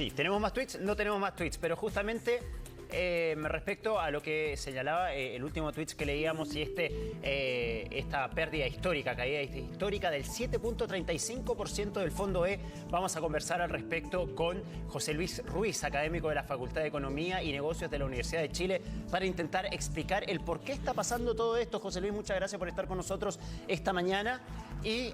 Sí, ¿tenemos más tweets? No tenemos más tweets, pero justamente respecto a lo que señalaba el último tweet que leíamos y esta pérdida histórica, caída histórica del 7.35% del Fondo E, vamos a conversar al respecto con José Luis Ruiz, académico de la Facultad de Economía y Negocios de la Universidad de Chile, para intentar explicar el por qué está pasando todo esto. José Luis, muchas gracias por estar con nosotros esta mañana. Y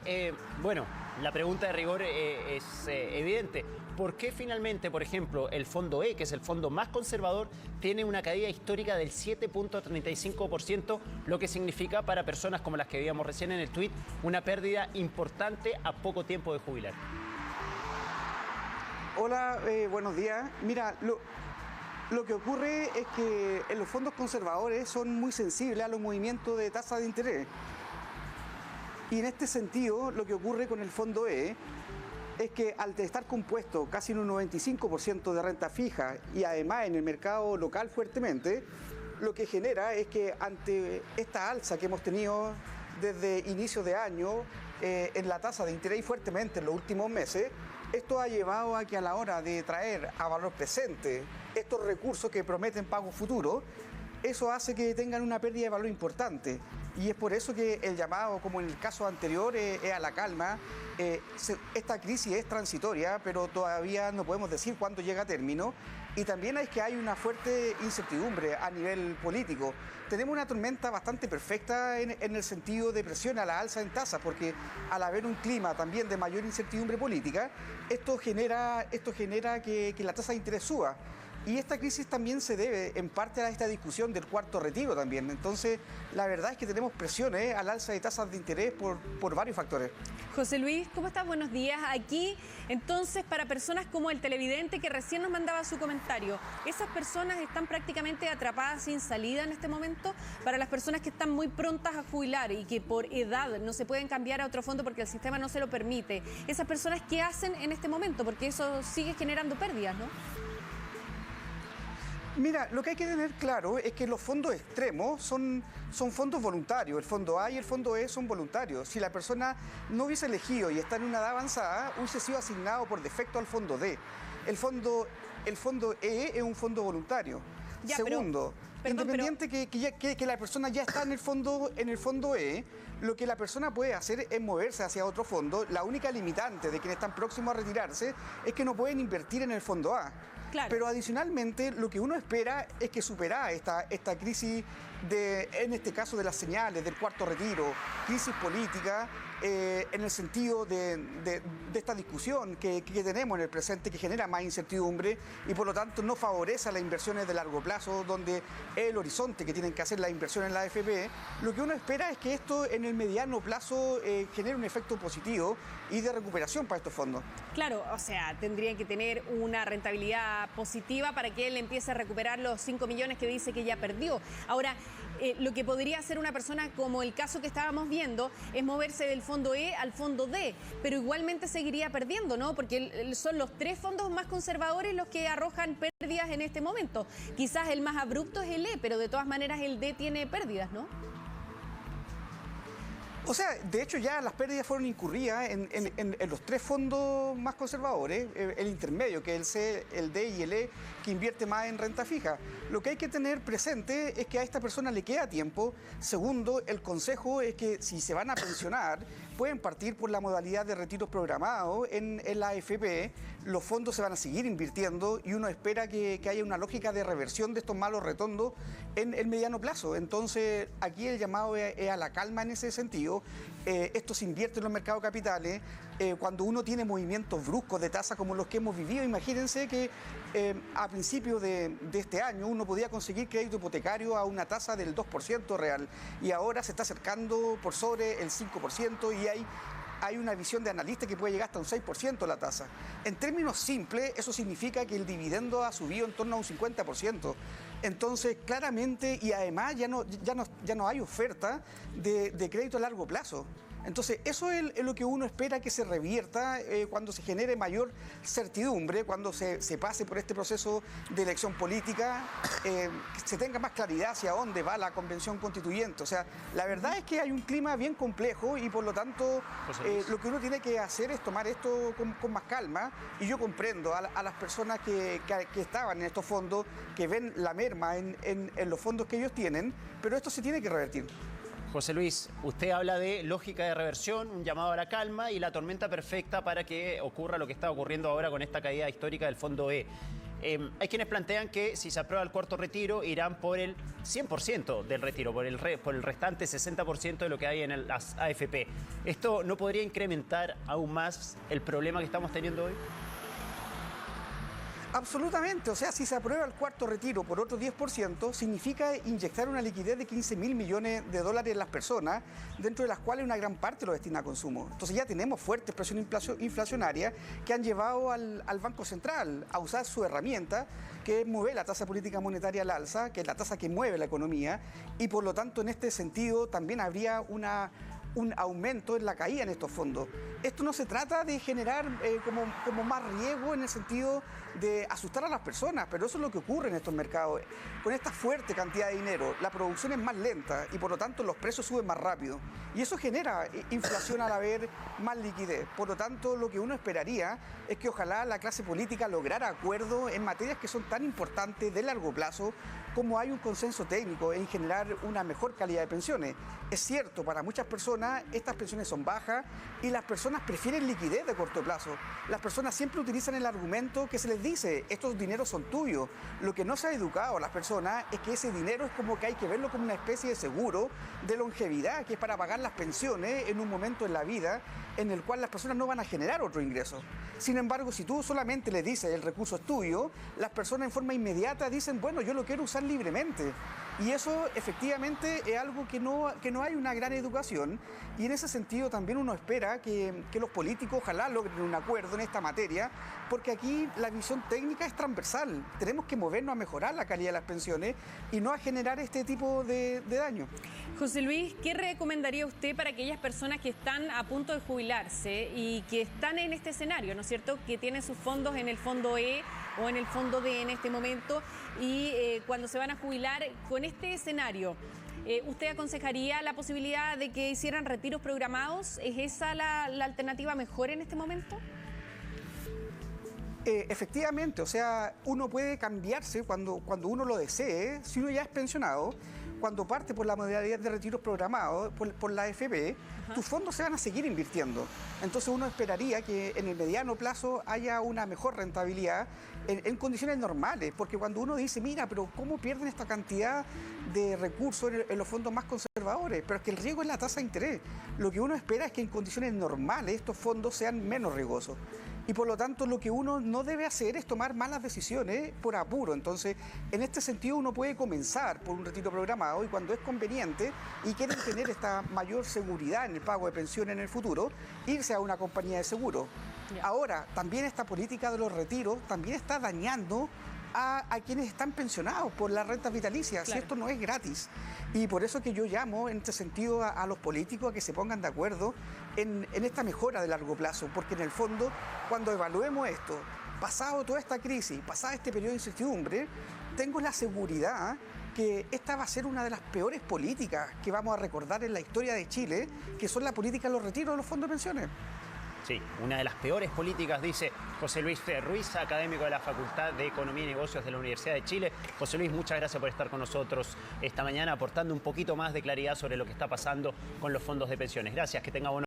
bueno, la pregunta de rigor es evidente. ¿Por qué finalmente, por ejemplo, el Fondo E, que es el fondo más conservador, tiene una caída histórica del 7.35%, lo que significa para personas como las que veíamos recién en el tuit, una pérdida importante a poco tiempo de jubilar? Hola, buenos días. Mira, lo que ocurre es que los fondos conservadores son muy sensibles a los movimientos de tasa de interés. Y en este sentido, lo que ocurre con el Fondo E es que al estar compuesto casi en un 95% de renta fija y además en el mercado local fuertemente, lo que genera es que ante esta alza que hemos tenido desde inicios de año en la tasa de interés y fuertemente en los últimos meses, esto ha llevado a que a la hora de traer a valor presente estos recursos que prometen pago futuro, eso hace que tengan una pérdida de valor importante. Y es por eso que el llamado, como en el caso anterior, es a la calma. Esta crisis es transitoria, pero todavía no podemos decir cuándo llega a término. Y también es que hay una fuerte incertidumbre a nivel político. Tenemos una tormenta bastante perfecta en el sentido de presión a la alza en tasas, porque al haber un clima también de mayor incertidumbre política, esto genera que la tasa de interés suba. Y esta crisis también se debe en parte a esta discusión del cuarto retiro también. Entonces, la verdad es que tenemos presiones al alza de tasas de interés por varios factores. José Luis, ¿cómo estás? Buenos días. Aquí, entonces, para personas como el televidente que recién nos mandaba su comentario, ¿esas personas están prácticamente atrapadas sin salida en este momento? Para las personas que están muy prontas a jubilar y que por edad no se pueden cambiar a otro fondo porque el sistema no se lo permite, ¿esas personas qué hacen en este momento? Porque eso sigue generando pérdidas, ¿no? Mira, lo que hay que tener claro es que los fondos extremos son fondos voluntarios. El Fondo A y el Fondo E son voluntarios. Si la persona no hubiese elegido y está en una edad avanzada, hubiese sido asignado por defecto al Fondo D. El Fondo E es un fondo voluntario. Ya, Segundo, independiente que la persona ya está en el fondo E, lo que la persona puede hacer es moverse hacia otro fondo. La única limitante de quienes están próximos a retirarse es que no pueden invertir en el Fondo A. Claro. Pero adicionalmente lo que uno espera es que superada esta crisis en este caso de las señales del cuarto retiro, crisis política, en el sentido de esta discusión que tenemos en el presente, que genera más incertidumbre y por lo tanto no favorece a las inversiones de largo plazo, donde es el horizonte que tienen que hacer las inversiones en la AFP. Lo que uno espera es que esto en el mediano plazo genere un efecto positivo y de recuperación para estos fondos. Claro, o sea, tendrían que tener una rentabilidad positiva para que él empiece a recuperar los 5 millones que dice que ya perdió. Ahora, lo que podría hacer una persona como el caso que estábamos viendo es moverse del Fondo E al Fondo D, pero igualmente seguiría perdiendo, ¿no? Porque son los tres fondos más conservadores los que arrojan pérdidas en este momento. Quizás el más abrupto es el E, pero de todas maneras el D tiene pérdidas, ¿no? O sea, de hecho ya las pérdidas fueron incurridas en los tres fondos más conservadores, el intermedio, que es el C, el D y el E, que invierte más en renta fija. Lo que hay que tener presente es que a esta persona le queda tiempo. Segundo, el consejo es que si se van a pensionar, pueden partir por la modalidad de retiros programados en la AFP. Los fondos se van a seguir invirtiendo y uno espera que haya una lógica de reversión de estos malos retornos en el mediano plazo. Entonces, aquí el llamado es a la calma en ese sentido. Esto se invierte en los mercados capitales. Cuando uno tiene movimientos bruscos de tasa como los que hemos vivido, imagínense que a principios de este año uno podía conseguir crédito hipotecario a una tasa del 2% real y ahora se está acercando por sobre el 5% y hay una visión de analista que puede llegar hasta un 6% la tasa. En términos simples, eso significa que el dividendo ha subido en torno a un 50%. Entonces, claramente, y además ya no hay oferta de crédito a largo plazo. Entonces, eso es lo que uno espera que se revierta cuando se genere mayor certidumbre, cuando se pase por este proceso de elección política, que se tenga más claridad hacia dónde va la convención constituyente. O sea, la verdad es que hay un clima bien complejo y por lo tanto lo que uno tiene que hacer es tomar esto con más calma. Y yo comprendo a las personas que estaban en estos fondos, que ven la merma en los fondos que ellos tienen, pero esto se tiene que revertir. José Luis, usted habla de lógica de reversión, un llamado a la calma y la tormenta perfecta para que ocurra lo que está ocurriendo ahora con esta caída histórica del Fondo E. Hay quienes plantean que si se aprueba el cuarto retiro, irán por el 100% del retiro, por el restante 60% de lo que hay en las AFP. ¿Esto no podría incrementar aún más el problema que estamos teniendo hoy? Absolutamente, o sea, si se aprueba el cuarto retiro por otro 10%, significa inyectar una liquidez de 15.000 millones de dólares en las personas, dentro de las cuales una gran parte lo destina a consumo. Entonces ya tenemos fuertes presiones inflacionarias que han llevado al Banco Central a usar su herramienta, que es mover la tasa política monetaria al alza, que es la tasa que mueve la economía, y por lo tanto en este sentido también habría un aumento en la caída en estos fondos. Esto no se trata de generar como más riesgo en el sentido de asustar a las personas, pero eso es lo que ocurre en estos mercados. Con esta fuerte cantidad de dinero, la producción es más lenta y por lo tanto los precios suben más rápido. Y eso genera inflación al haber más liquidez. Por lo tanto, lo que uno esperaría es que ojalá la clase política lograra acuerdos en materias que son tan importantes de largo plazo, como hay un consenso técnico en generar una mejor calidad de pensiones. Es cierto, para muchas personas estas pensiones son bajas y las personas prefieren liquidez de corto plazo. Las personas siempre utilizan el argumento que se les dice, estos dineros son tuyos. Lo que no se ha educado a las personas es que ese dinero es como que hay que verlo como una especie de seguro de longevidad, que es para pagar las pensiones en un momento en la vida en el cual las personas no van a generar otro ingreso. Sin embargo, si tú solamente le dices el recurso es tuyo, las personas en forma inmediata dicen, bueno, yo lo quiero usar libremente. Y eso efectivamente es algo que no hay una gran educación, y en ese sentido también uno espera que los políticos ojalá logren un acuerdo en esta materia, porque aquí la visión técnica es transversal. Tenemos que movernos a mejorar la calidad de las pensiones y no a generar este tipo de daño. José Luis, ¿qué recomendaría usted para aquellas personas que están a punto de jubilarse y que están en este escenario, ¿no es cierto?, que tienen sus fondos en el Fondo E o en el Fondo D en este momento, y cuando se van a jubilar con este escenario, ¿usted aconsejaría la posibilidad de que hicieran retiros programados? ¿Es esa la alternativa mejor en este momento? Efectivamente, o sea, uno puede cambiarse cuando uno lo desee, si uno ya es pensionado. Cuando parte por la modalidad de retiros programados, por la AFP, tus fondos se van a seguir invirtiendo. Entonces uno esperaría que en el mediano plazo haya una mejor rentabilidad en condiciones normales, porque cuando uno dice, mira, pero ¿cómo pierden esta cantidad de recursos en los fondos más conservadores? Pero es que el riesgo es la tasa de interés. Lo que uno espera es que en condiciones normales estos fondos sean menos riesgosos. Y por lo tanto lo que uno no debe hacer es tomar malas decisiones por apuro. Entonces, en este sentido uno puede comenzar por un retiro programado y cuando es conveniente y quieren tener esta mayor seguridad en el pago de pensiones en el futuro, irse a una compañía de seguro. Ahora, también esta política de los retiros también está dañando a quienes están pensionados por las rentas vitalicias. Claro. Si esto no es gratis. Y por eso que yo llamo en este sentido a los políticos a que se pongan de acuerdo en esta mejora de largo plazo, porque en el fondo, cuando evaluemos esto, pasado toda esta crisis, pasado este periodo de incertidumbre, tengo la seguridad que esta va a ser una de las peores políticas que vamos a recordar en la historia de Chile, que son la política de los retiros de los fondos de pensiones. Sí, una de las peores políticas, dice José Luis Ruiz, académico de la Facultad de Economía y Negocios de la Universidad de Chile. José Luis, muchas gracias por estar con nosotros esta mañana, aportando un poquito más de claridad sobre lo que está pasando con los fondos de pensiones. Gracias, que tenga buenos